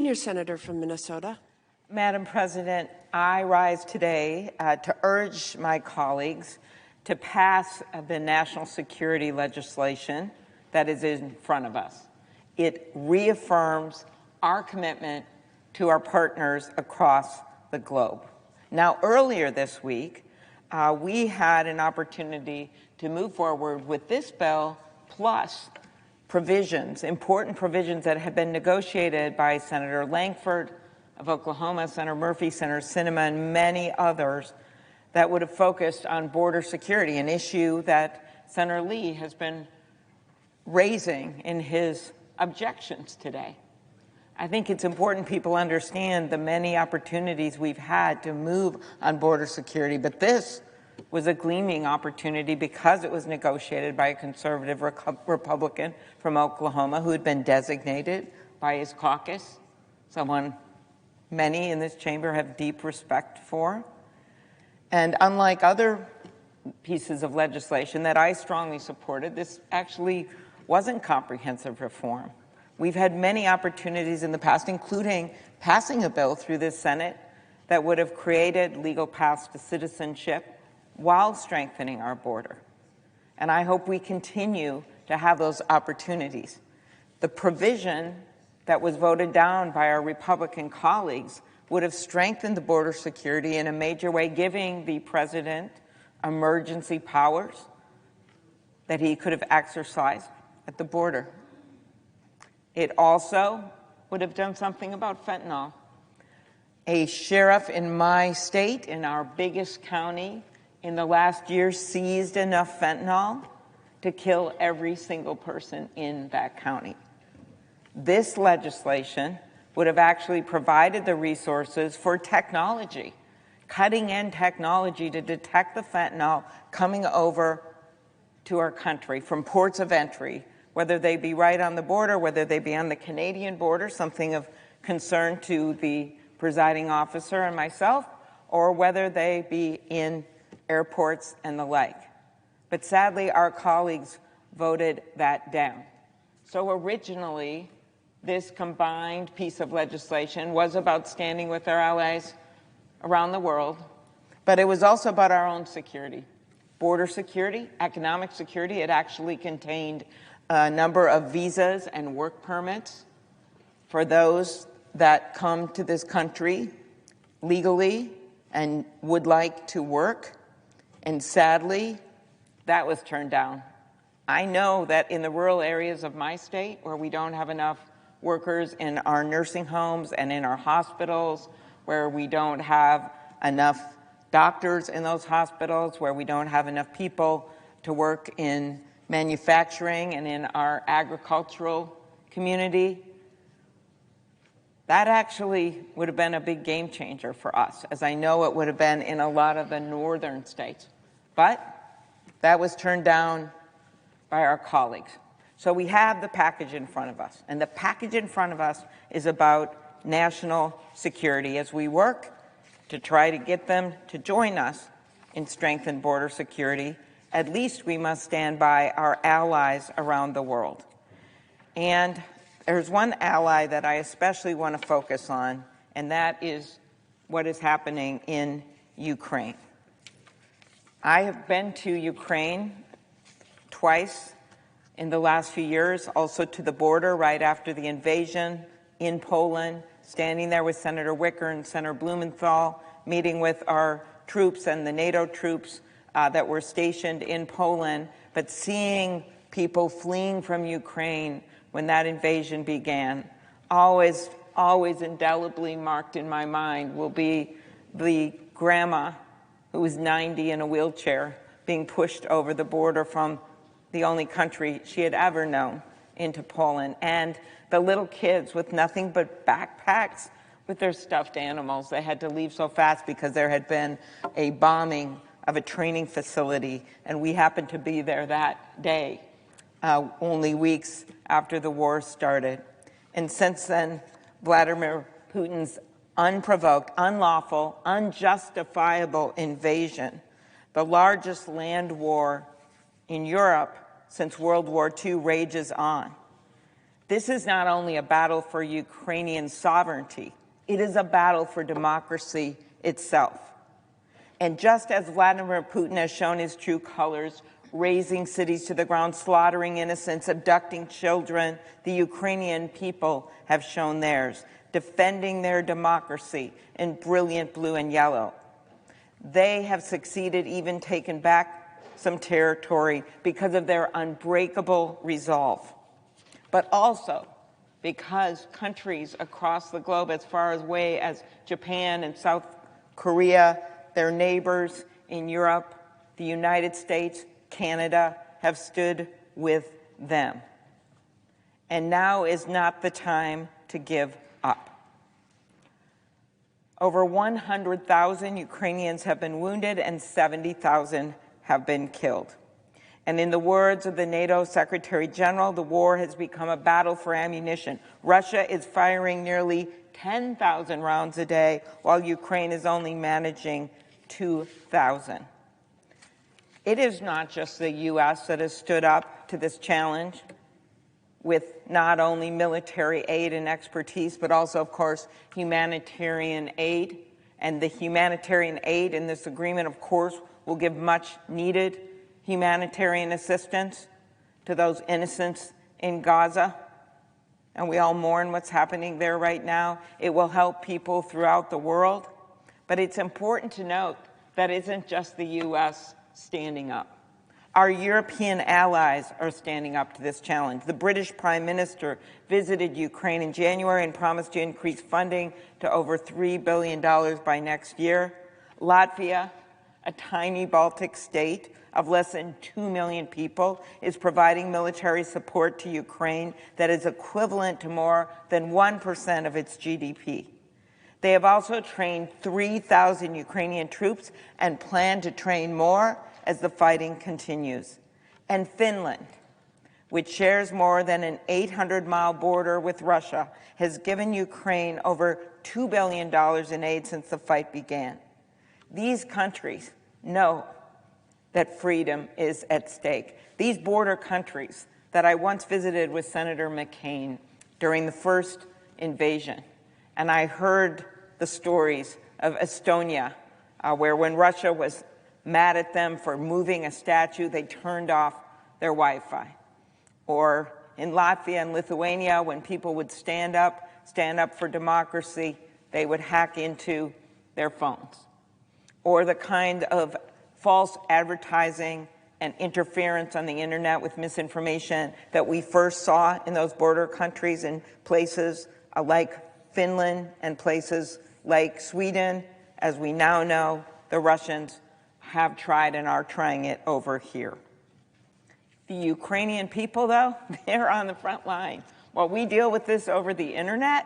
Senior Senator from Minnesota. Madam President, I rise today to urge my colleagues to pass the national security legislation that is in front of us. It reaffirms our commitment to our partners across the globe. Now, earlier this week, we had an opportunity to move forward with this bill plus provisions, important provisions that have been negotiated by Senator Langford of Oklahoma, Senator Murphy, Senator Sinema, and many others that would have focused on border security, an issue that Senator Lee has been raising in his objections today. I think it's important people understand the many opportunities we've had to move on border security, but this was a gleaming opportunity because it was negotiated by a conservative Republican from Oklahoma who had been designated by his caucus, someone many in this chamber have deep respect for. And unlike other pieces of legislation that I strongly supported, this actually wasn't comprehensive reform. We've had many opportunities in the past, including passing a bill through this Senate that would have created legal paths to citizenship while strengthening our border. And I hope we continue to have those opportunities. The provision that was voted down by our Republican colleagues would have strengthened the border security in a major way, giving the president emergency powers that he could have exercised at the border. It also would have done something about fentanyl. A sheriff in my state, in our biggest county, in the last year seized enough fentanyl to kill every single person in that county. This legislation would have actually provided the resources for technology, cutting-edge technology to detect the fentanyl coming over to our country from ports of entry, whether they be right on the border, whether they be on the Canadian border, something of concern to the presiding officer and myself, or whether they be in airports and the like. But sadly, our colleagues voted that down. So originally, this combined piece of legislation was about standing with our allies around the world, but it was also about our own security. Border security, economic security. It actually contained a number of visas and work permits for those that come to this country legally and would like to work. And sadly, that was turned down. I know that in the rural areas of my state where we don't have enough workers in our nursing homes and in our hospitals, where we don't have enough doctors in those hospitals, where we don't have enough people to work in manufacturing and in our agricultural community, that actually would have been a big game changer for us, as I know it would have been in a lot of the northern states. But that was turned down by our colleagues. So we have the package in front of us, and the package in front of us is about national security as we work to try to get them to join us in strengthened border security. At least we must stand by our allies around the world. And there's one ally that I especially want to focus on, and that is what is happening in Ukraine. I have been to Ukraine twice in the last few years, also to the border right after the invasion in Poland, standing there with Senator Wicker and Senator Blumenthal, meeting with our troops and the NATO troops that were stationed in Poland, but seeing people fleeing from Ukraine when that invasion began, always indelibly marked in my mind will be the grandma who was 90 in a wheelchair being pushed over the border from the only country she had ever known into Poland, and the little kids with nothing but backpacks with their stuffed animals. They had to leave so fast because there had been a bombing of a training facility, and we happened to be there that day, only weeks after the war started. And since then, Vladimir Putin's unprovoked, unlawful, unjustifiable invasion, the largest land war in Europe since World War II, rages on. This is not only a battle for Ukrainian sovereignty, it is a battle for democracy itself. And just as Vladimir Putin has shown his true colors, razing cities to the ground, slaughtering innocents, abducting children, the Ukrainian people have shown theirs, defending their democracy in brilliant blue and yellow. They have succeeded, even taken back some territory because of their unbreakable resolve. But also because countries across the globe, as far away as Japan and South Korea, their neighbors in Europe, the United States, Canada, have stood with them. And now is not the time to give up. Over 100,000 Ukrainians have been wounded and 70,000 have been killed. And in the words of the NATO Secretary General, the war has become a battle for ammunition. Russia is firing nearly 10,000 rounds a day, while Ukraine is only managing 2,000. It is not just the U.S. that has stood up to this challenge with not only military aid and expertise, but also, of course, humanitarian aid. And the humanitarian aid in this agreement, of course, will give much needed humanitarian assistance to those innocents in Gaza. And we all mourn what's happening there right now. It will help people throughout the world. But it's important to note that it isn't just the U.S. standing up. Our European allies are standing up to this challenge. The British Prime Minister visited Ukraine in January and promised to increase funding to over $3 billion by next year. Latvia, a tiny Baltic state of less than 2 million people, is providing military support to Ukraine that is equivalent to more than 1% of its GDP. They have also trained 3,000 Ukrainian troops and plan to train more as the fighting continues. And Finland, which shares more than an 800-mile border with Russia, has given Ukraine over $2 billion in aid since the fight began. These countries know that freedom is at stake. These border countries that I once visited with Senator McCain during the first invasion, and I heard the stories of Estonia, where when Russia was mad at them for moving a statue, they turned off their Wi-Fi. Or in Latvia and Lithuania, when people would stand up for democracy, they would hack into their phones. Or the kind of false advertising and interference on the internet with misinformation that we first saw in those border countries in places like Finland and places like Sweden. As we now know, the Russians have tried and are trying it over here. The Ukrainian people, though, they're on the front line. While we deal with this over the internet,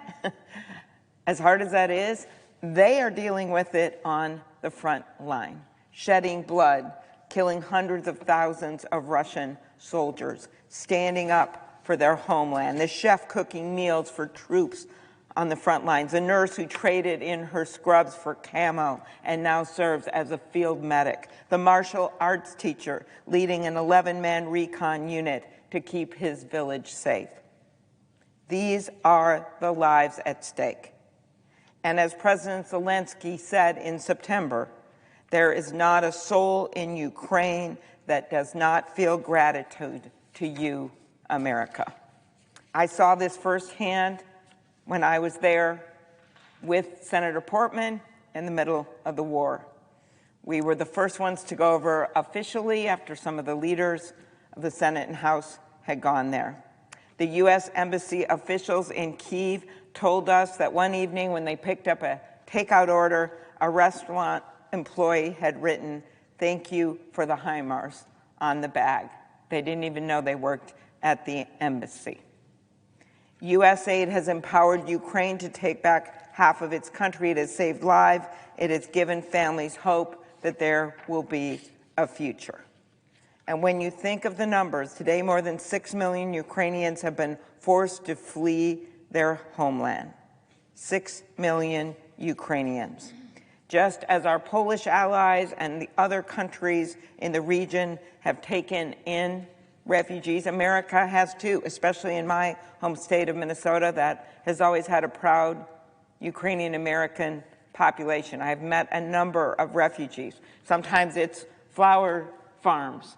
as hard as that is, they are dealing with it on the front line, shedding blood, killing hundreds of thousands of Russian soldiers, standing up for their homeland, the chef cooking meals for troops on the front lines, a nurse who traded in her scrubs for camo and now serves as a field medic, the martial arts teacher leading an 11-man recon unit to keep his village safe. These are the lives at stake. And as President Zelensky said in September, there is not a soul in Ukraine that does not feel gratitude to you, America. I saw this firsthand when I was there with Senator Portman in the middle of the war. We were the first ones to go over officially after some of the leaders of the Senate and House had gone there. The U.S. Embassy officials in Kyiv told us that one evening when they picked up a takeout order, a restaurant employee had written, "Thank you for the HIMARS" on the bag. They didn't even know they worked at the embassy. U.S. aid has empowered Ukraine to take back half of its country. It has saved lives. It has given families hope that there will be a future. And when you think of the numbers, today more than 6 million Ukrainians have been forced to flee their homeland. 6 million Ukrainians. Just as our Polish allies and the other countries in the region have taken in refugees. America has too, especially in my home state of Minnesota that has always had a proud Ukrainian American population. I've met a number of refugees. Sometimes it's flower farms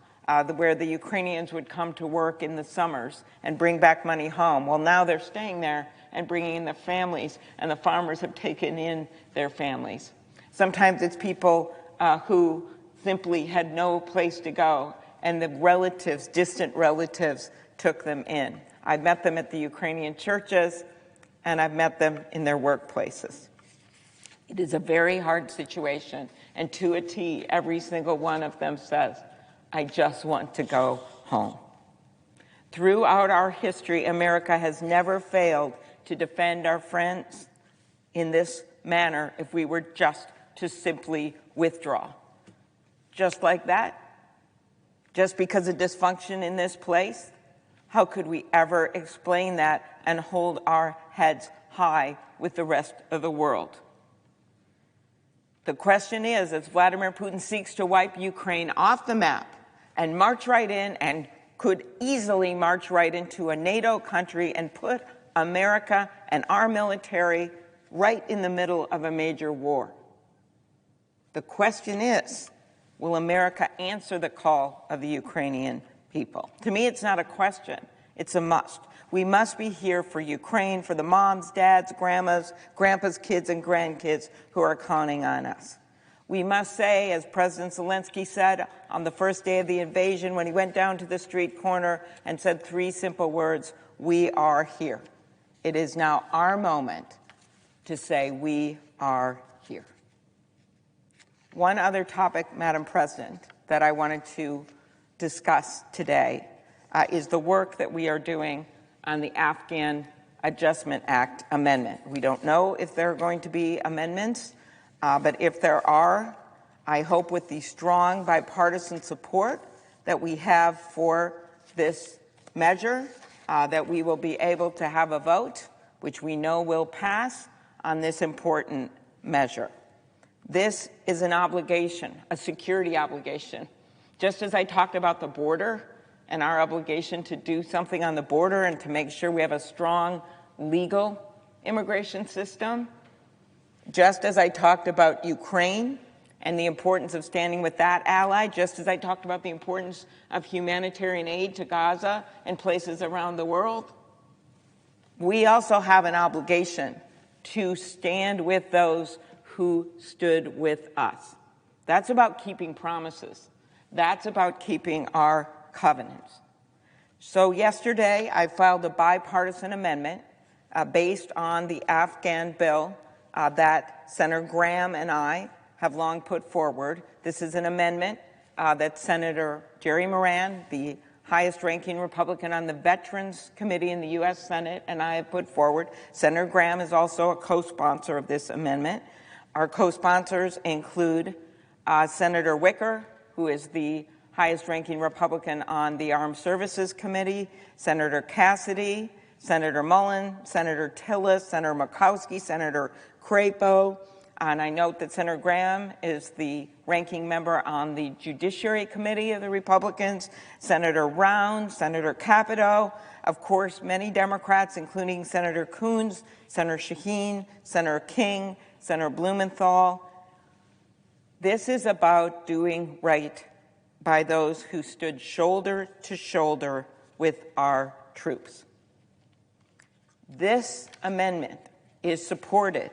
where the Ukrainians would come to work in the summers and bring back money home. Well, now they're staying there and bringing in their families, and the farmers have taken in their families. Sometimes it's people who simply had no place to go, and the relatives, distant relatives, took them in. I've met them at the Ukrainian churches, and I've met them in their workplaces. It is a very hard situation, and to a T, every single one of them says, I just want to go home. Throughout our history, America has never failed to defend our friends in this manner if we were just to simply withdraw. Just like that, just because of dysfunction in this place, how could we ever explain that and hold our heads high with the rest of the world? The question is, as Vladimir Putin seeks to wipe Ukraine off the map and march right in and could easily march right into a NATO country and put America and our military right in the middle of a major war. The question is, will America answer the call of the Ukrainian people? To me, it's not a question. It's a must. We must be here for Ukraine, for the moms, dads, grandmas, grandpas, kids, and grandkids who are counting on us. We must say, as President Zelensky said on the first day of the invasion when he went down to the street corner and said 3 simple words, we are here. It is now our moment to say we are here. One other topic, Madam President, that I wanted to discuss today is the work that we are doing on the Afghan Adjustment Act amendment. We don't know if there are going to be amendments, but if there are, I hope with the strong bipartisan support that we have for this measure, that we will be able to have a vote, which we know will pass, on this important measure. This is an obligation, a security obligation. Just as I talked about the border and our obligation to do something on the border and to make sure we have a strong legal immigration system, just as I talked about Ukraine and the importance of standing with that ally, just as I talked about the importance of humanitarian aid to Gaza and places around the world, we also have an obligation to stand with those who stood with us. That's about keeping promises. That's about keeping our covenants. So yesterday, I filed a bipartisan amendment based on the Afghan bill that Senator Graham and I have long put forward. This is an amendment that Senator Jerry Moran, the highest-ranking Republican on the Veterans Committee in the U.S. Senate, and I have put forward. Senator Graham is also a co-sponsor of this amendment. Our co-sponsors include Senator Wicker, who is the highest-ranking Republican on the Armed Services Committee, Senator Cassidy, Senator Mullen, Senator Tillis, Senator Murkowski, Senator Crapo, and I note that Senator Graham is the ranking member on the Judiciary Committee of the Republicans, Senator Round, Senator Capito, of course, many Democrats, including Senator Coons, Senator Shaheen, Senator King, Senator Blumenthal. This is about doing right by those who stood shoulder to shoulder with our troops. This amendment is supported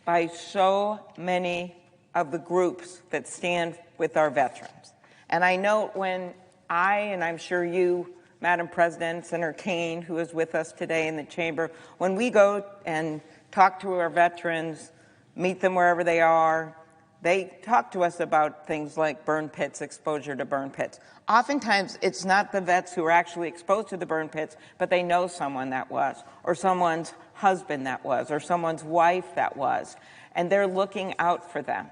by so many of the groups that stand with our veterans. And I note when and I'm sure you, Madam President, Senator Kane, who is with us today in the chamber, when we go and talk to our veterans, meet them wherever they are, they talk to us about things like burn pits, exposure to burn pits. Oftentimes, it's not the vets who are actually exposed to the burn pits, but they know someone that was, or someone's husband that was, or someone's wife that was, and they're looking out for them.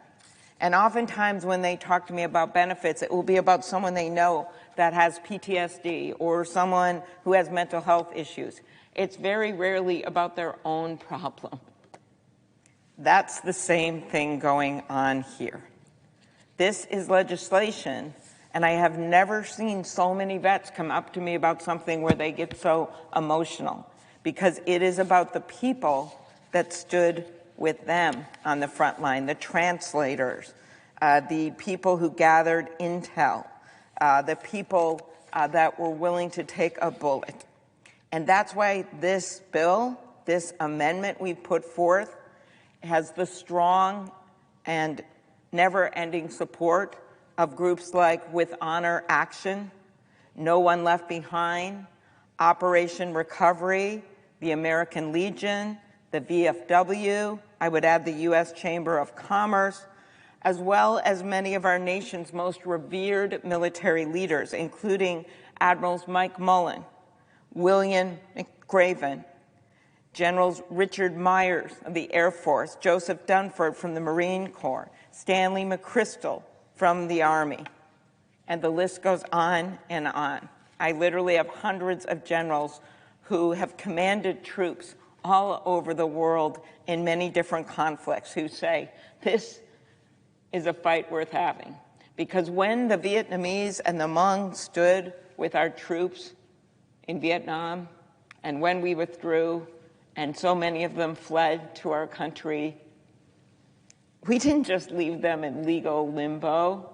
And oftentimes when they talk to me about benefits, it will be about someone they know that has PTSD or someone who has mental health issues. It's very rarely about their own problem. That's the same thing going on here. This is legislation, And I have never seen so many vets come up to me about something where they get so emotional, because it is about the people that stood with them on the front line, the translators, the people who gathered intel, the people that were willing to take a bullet. And that's why this bill, this amendment we've put forth, has the strong and never-ending support of groups like With Honor Action, No One Left Behind, Operation Recovery, the American Legion, the VFW, I would add the U.S. Chamber of Commerce, as well as many of our nation's most revered military leaders, including Admirals Mike Mullen, William McRaven, Generals Richard Myers of the Air Force, Joseph Dunford from the Marine Corps, Stanley McChrystal from the Army, and the list goes on and on. I literally have hundreds of generals who have commanded troops all over the world in many different conflicts who say, this is a fight worth having. Because when the Vietnamese and the Hmong stood with our troops in Vietnam, and when we withdrew, and so many of them fled to our country, we didn't just leave them in legal limbo.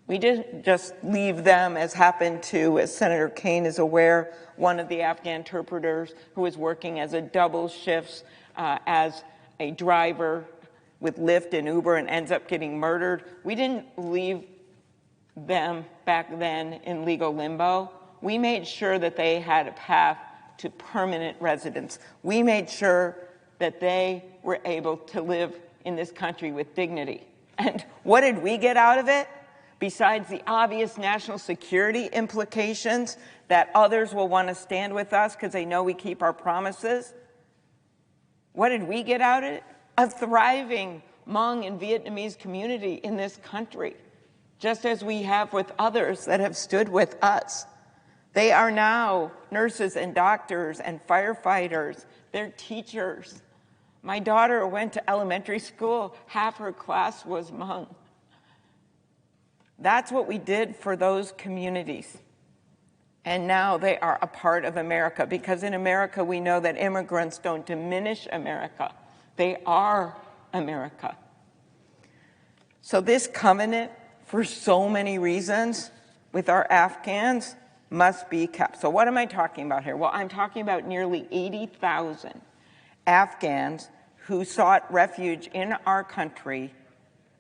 We didn't just leave them, as happened to, as Senator Kaine is aware, one of the Afghan interpreters who was working as a double shifts as a driver with Lyft and Uber and ends up getting murdered. We didn't leave them back then in legal limbo. We made sure that they had a path to permanent residence. We made sure that they were able to live in this country with dignity. And what did we get out of it? Besides the obvious national security implications that others will want to stand with us because they know we keep our promises, what did we get out of it? A thriving Hmong and Vietnamese community in this country, just as we have with others that have stood with us. They are now nurses and doctors and firefighters. They're teachers. My daughter went to elementary school. Half her class was Hmong. That's what we did for those communities. And now they are a part of America, because in America we know that immigrants don't diminish America. They are America. So this covenant, for so many reasons, with our Afghans, must be kept. So what am I talking about here? Well, I'm talking about nearly 80,000 Afghans who sought refuge in our country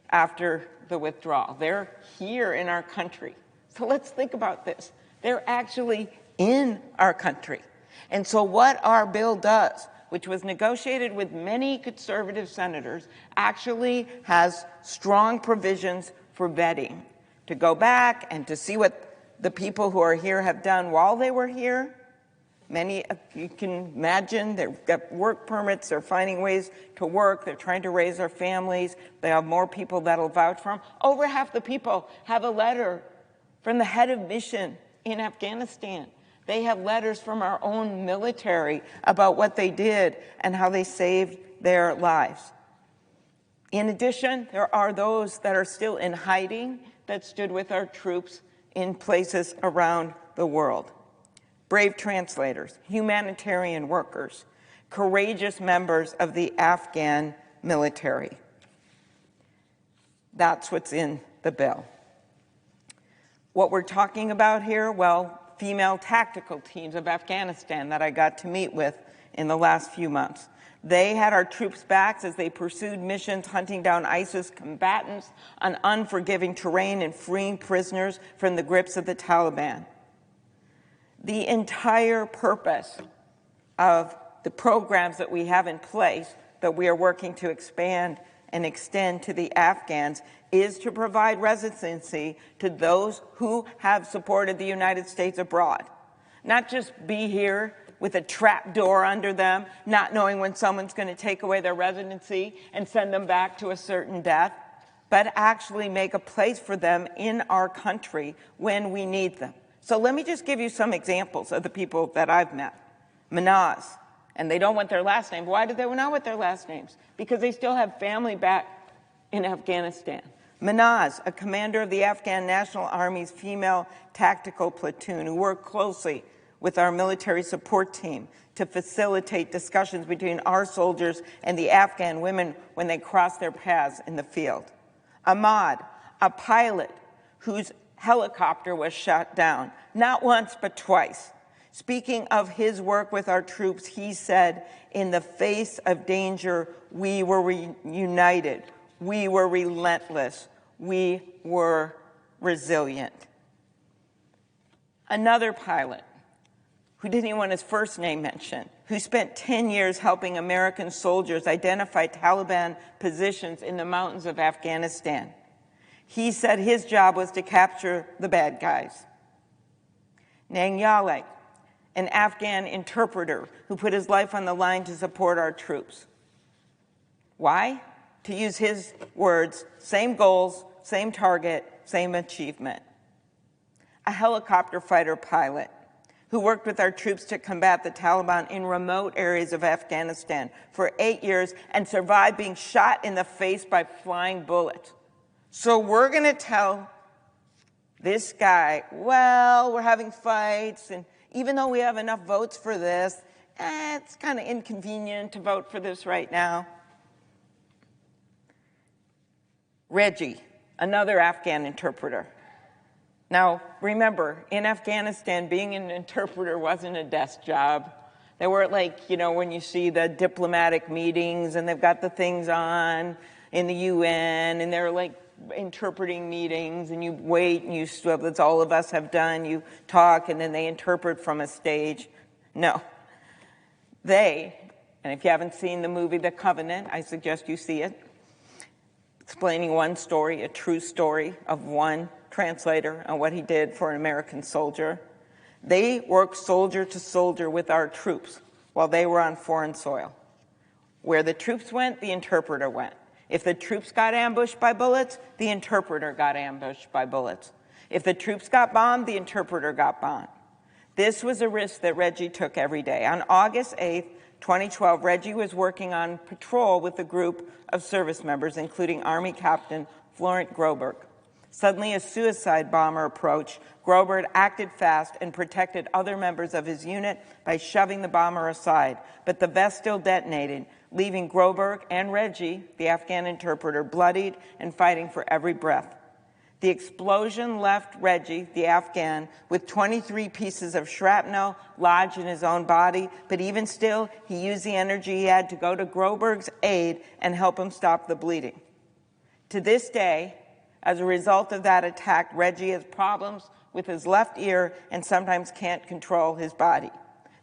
after the withdrawal. They're here in our country. So let's think about this. They're actually in our country. And so what our bill does, which was negotiated with many conservative senators, actually has strong provisions for vetting, to go back and to see what the people who are here have done while they were here. Many, you can imagine, they've got work permits, they're finding ways to work, they're trying to raise their families, they have more people that'll vouch for them. Over half the people have a letter from the head of mission in Afghanistan. They have letters from our own military about what they did and how they saved their lives. In addition, there are those that are still in hiding that stood with our troops in places around the world. Brave translators, humanitarian workers, courageous members of the Afghan military. That's what's in the bill. What we're talking about here, well, female tactical teams of Afghanistan that I got to meet with in the last few months. They had our troops' backs as they pursued missions hunting down ISIS combatants on unforgiving terrain and freeing prisoners from the grips of the Taliban. The entire purpose of the programs that we have in place that we are working to expand and extend to the Afghans is to provide residency to those who have supported the United States abroad. Not just be here with a trap door under them, not knowing when someone's going to take away their residency and send them back to a certain death, but actually make a place for them in our country when we need them. So let me just give you some examples of the people that I've met. Manaz, and they don't want their last name. Why do they not want their last names? Because they still have family back in Afghanistan. Manaz, a commander of the Afghan National Army's female tactical platoon, who worked closely with our military support team to facilitate discussions between our soldiers and the Afghan women when they crossed their paths in the field. Ahmad, a pilot whose helicopter was shot down, not once but twice. Speaking of his work with our troops, he said, "In the face of danger, we were united, we were relentless, we were resilient." Another pilot, who didn't even want his first name mentioned, who spent 10 years helping American soldiers identify Taliban positions in the mountains of Afghanistan. He said his job was to capture the bad guys. Nangyale, an Afghan interpreter who put his life on the line to support our troops. Why? To use his words, same goals, same target, same achievement. A helicopter fighter pilot who worked with our troops to combat the Taliban in remote areas of Afghanistan for 8 years and survived being shot in the face by flying bullets. So we're going to tell this guy, well, we're having fights, and even though we have enough votes for this, it's kind of inconvenient to vote for this right now. Reggie, another Afghan interpreter. Now, remember, in Afghanistan, being an interpreter wasn't a desk job. They weren't like, when you see the diplomatic meetings and they've got the things on in the UN and they're like interpreting meetings and you wait and that's all of us have done. You talk and then they interpret from a stage. No. And if you haven't seen the movie The Covenant, I suggest you see it, explaining one story, a true story of one translator and what he did for an American soldier. They worked soldier to soldier with our troops while they were on foreign soil. Where the troops went, the interpreter went. If the troops got ambushed by bullets, the interpreter got ambushed by bullets. If the troops got bombed, the interpreter got bombed. This was a risk that Reggie took every day. On August 8th, 2012, Reggie was working on patrol with a group of service members, including Army Captain Florent Groberg. Suddenly, a suicide bomber approached. Groberg acted fast and protected other members of his unit by shoving the bomber aside, but the vest still detonated, leaving Groberg and Reggie, the Afghan interpreter, bloodied and fighting for every breath. The explosion left Reggie, the Afghan, with 23 pieces of shrapnel lodged in his own body, but even still, he used the energy he had to go to Groberg's aid and help him stop the bleeding. To this day, as a result of that attack, Reggie has problems with his left ear and sometimes can't control his body.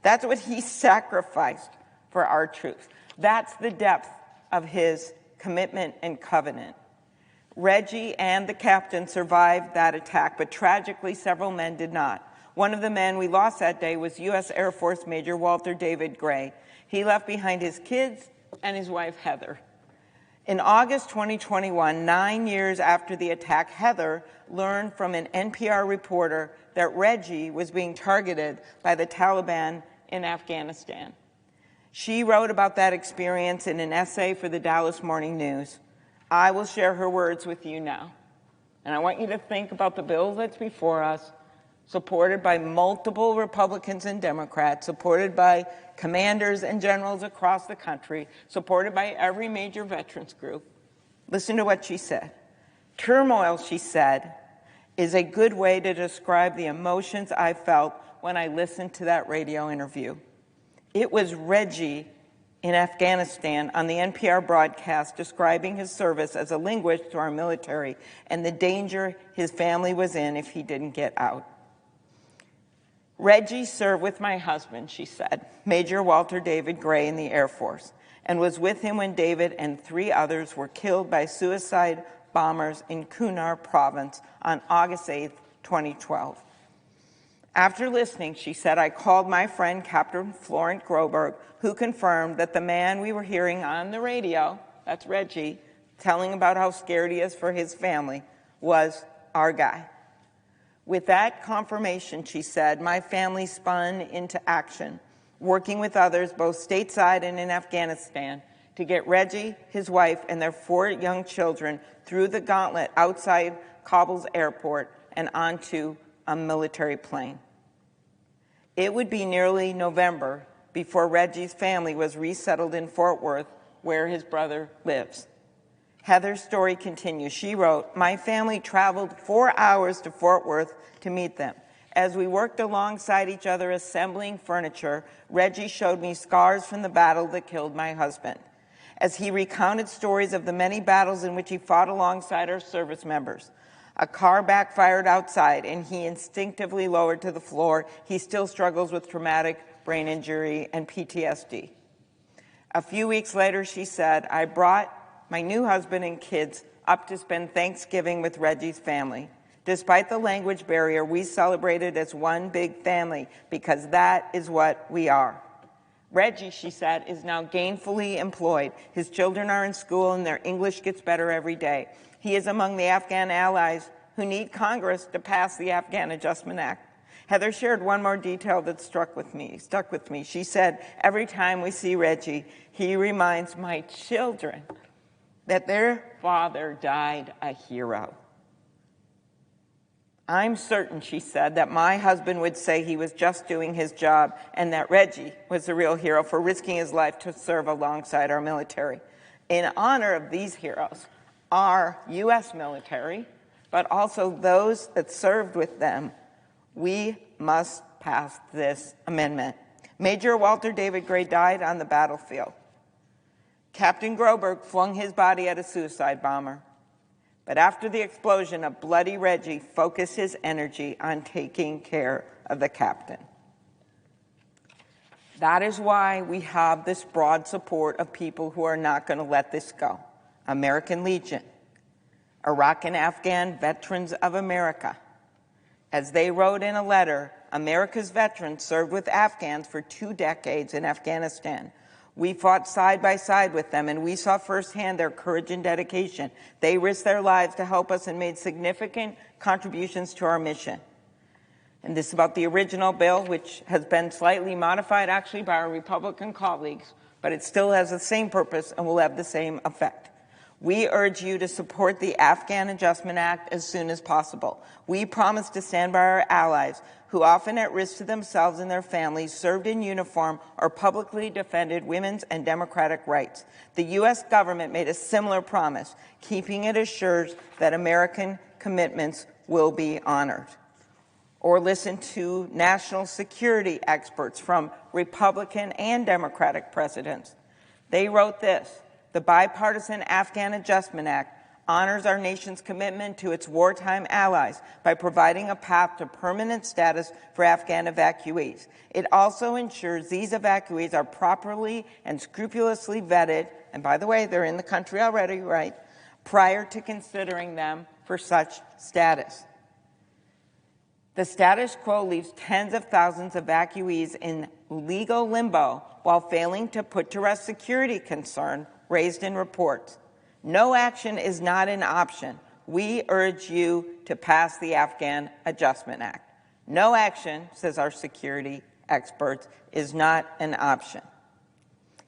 That's what he sacrificed for our troops. That's the depth of his commitment and covenant. Reggie and the captain survived that attack, but tragically, several men did not. One of the men we lost that day was U.S. Air Force Major Walter David Gray. He left behind his kids and his wife, Heather. In August 2021, 9 years after the attack, Heather learned from an NPR reporter that Reggie was being targeted by the Taliban in Afghanistan. She wrote about that experience in an essay for the Dallas Morning News. I will share her words with you now. And I want you to think about the bill that's before us, supported by multiple Republicans and Democrats, supported by commanders and generals across the country, supported by every major veterans group. Listen to what she said. Turmoil, she said, is a good way to describe the emotions I felt when I listened to that radio interview. It was Reggie in Afghanistan on the NPR broadcast describing his service as a linguist to our military and the danger his family was in if he didn't get out. Reggie served with my husband, she said, Major Walter David Gray in the Air Force, and was with him when David and 3 others were killed by suicide bombers in Kunar province on August 8, 2012. After listening, she said, I called my friend Captain Florent Groberg, who confirmed that the man we were hearing on the radio, that's Reggie, telling about how scared he is for his family, was our guy. With that confirmation, she said, my family spun into action, working with others both stateside and in Afghanistan to get Reggie, his wife, and their 4 young children through the gauntlet outside Kabul's airport and onto a military plane. It would be nearly November before Reggie's family was resettled in Fort Worth, where his brother lives. Heather's story continues. She wrote, "My family traveled 4 hours to Fort Worth to meet them. As we worked alongside each other assembling furniture, Reggie showed me scars from the battle that killed my husband. As he recounted stories of the many battles in which he fought alongside our service members, a car backfired outside and he instinctively lowered to the floor. He still struggles with traumatic brain injury and PTSD. A few weeks later, she said, I brought my new husband and kids up to spend Thanksgiving with Reggie's family. Despite the language barrier, we celebrated as one big family because that is what we are. Reggie, she said, is now gainfully employed. His children are in school and their English gets better every day. He is among the Afghan allies who need Congress to pass the Afghan Adjustment Act. Heather shared one more detail that stuck with me. She said, every time we see Reggie, he reminds my children that their father died a hero. I'm certain, she said, that my husband would say he was just doing his job and that Reggie was the real hero for risking his life to serve alongside our military. In honor of these heroes, our U.S. military, but also those that served with them, we must pass this amendment. Major Walter David Gray died on the battlefield. Captain Groberg flung his body at a suicide bomber. But after the explosion, a bloody Reggie focused his energy on taking care of the captain. That is why we have this broad support of people who are not going to let this go. American Legion, Iraq and Afghan Veterans of America. As they wrote in a letter, America's veterans served with Afghans for 2 decades in Afghanistan. We fought side by side with them, and we saw firsthand their courage and dedication. They risked their lives to help us and made significant contributions to our mission. And this is about the original bill, which has been slightly modified, actually, by our Republican colleagues, but it still has the same purpose and will have the same effect. We urge you to support the Afghan Adjustment Act as soon as possible. We promise to stand by our allies who, often at risk to themselves and their families, served in uniform or publicly defended women's and democratic rights. The U.S. government made a similar promise, keeping it assured that American commitments will be honored. Or listen to national security experts from Republican and Democratic presidents. They wrote this: the bipartisan Afghan Adjustment Act honors our nation's commitment to its wartime allies by providing a path to permanent status for Afghan evacuees. It also ensures these evacuees are properly and scrupulously vetted, and by the way, they're in the country already, right, prior to considering them for such status. The status quo leaves tens of thousands of evacuees in legal limbo while failing to put to rest security concern raised in reports. No action is not an option. We urge you to pass the Afghan Adjustment Act. No action, says our security experts, is not an option.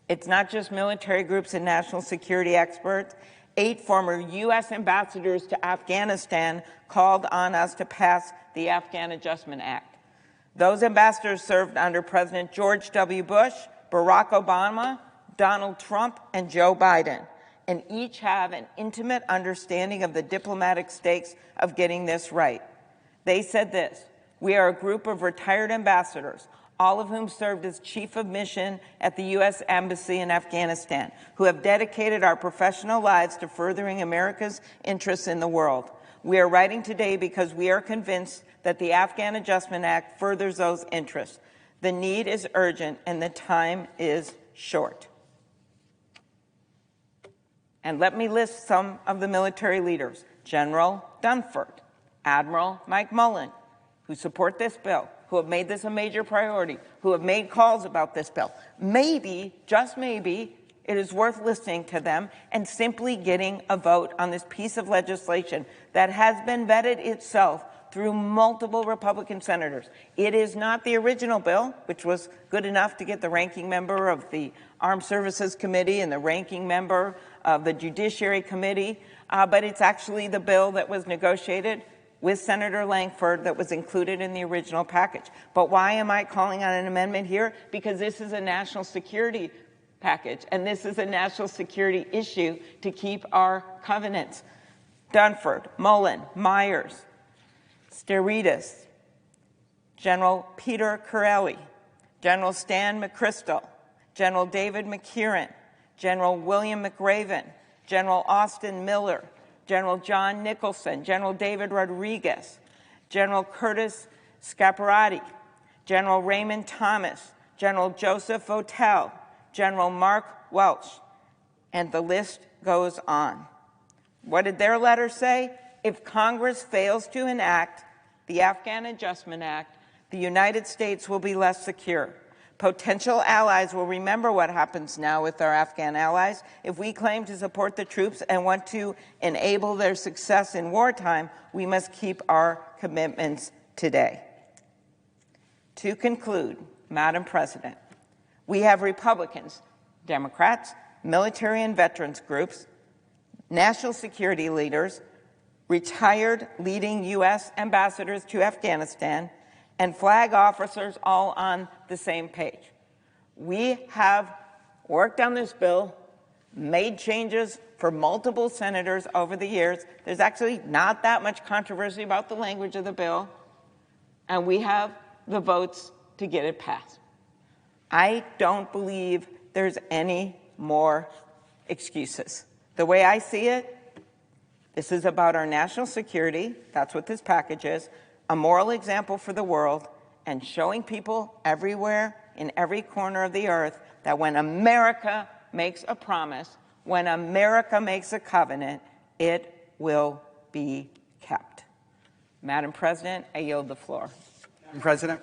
It's not just military groups and national security experts. 8 former U.S. ambassadors to Afghanistan called on us to pass the Afghan Adjustment Act. Those ambassadors served under President George W. Bush, Barack Obama, Donald Trump, and Joe Biden, and each have an intimate understanding of the diplomatic stakes of getting this right. They said this: we are a group of retired ambassadors, all of whom served as chief of mission at the U.S. Embassy in Afghanistan, who have dedicated our professional lives to furthering America's interests in the world. We are writing today because we are convinced that the Afghan Adjustment Act furthers those interests. The need is urgent and the time is short. And let me list some of the military leaders: General Dunford, Admiral Mike Mullen, who support this bill, who have made this a major priority, who have made calls about this bill. Maybe, just maybe, it is worth listening to them and simply getting a vote on this piece of legislation that has been vetted itself through multiple Republican senators. It is not the original bill, which was good enough to get the ranking member of the Armed Services Committee and the ranking member of the Judiciary Committee, but it's actually the bill that was negotiated with Senator Langford that was included in the original package. But why am I calling on an amendment here? Because this is a national security package, and this is a national security issue to keep our covenants. Dunford, Mullen, Myers, Styrides, General Peter Corelli, General Stan McChrystal, General David McKieran, General William McRaven, General Austin Miller, General John Nicholson, General David Rodriguez, General Curtis Scaparrotti, General Raymond Thomas, General Joseph Votel, General Mark Welch, and the list goes on. What did their letter say? If Congress fails to enact the Afghan Adjustment Act, the United States will be less secure. Potential allies will remember what happens now with our Afghan allies. If we claim to support the troops and want to enable their success in wartime, we must keep our commitments today. To conclude, Madam President, we have Republicans, Democrats, military and veterans groups, national security leaders, retired leading U.S. ambassadors to Afghanistan, and flag officers all on the same page. We have worked on this bill, made changes for multiple senators over the years. There's actually not that much controversy about the language of the bill, and we have the votes to get it passed. I don't believe there's any more excuses. The way I see it, this is about our national security. That's what this package is. A moral example for the world, and showing people everywhere in every corner of the earth that when America makes a promise, when America makes a covenant, it will be kept. Madam President, I yield the floor. Madam President.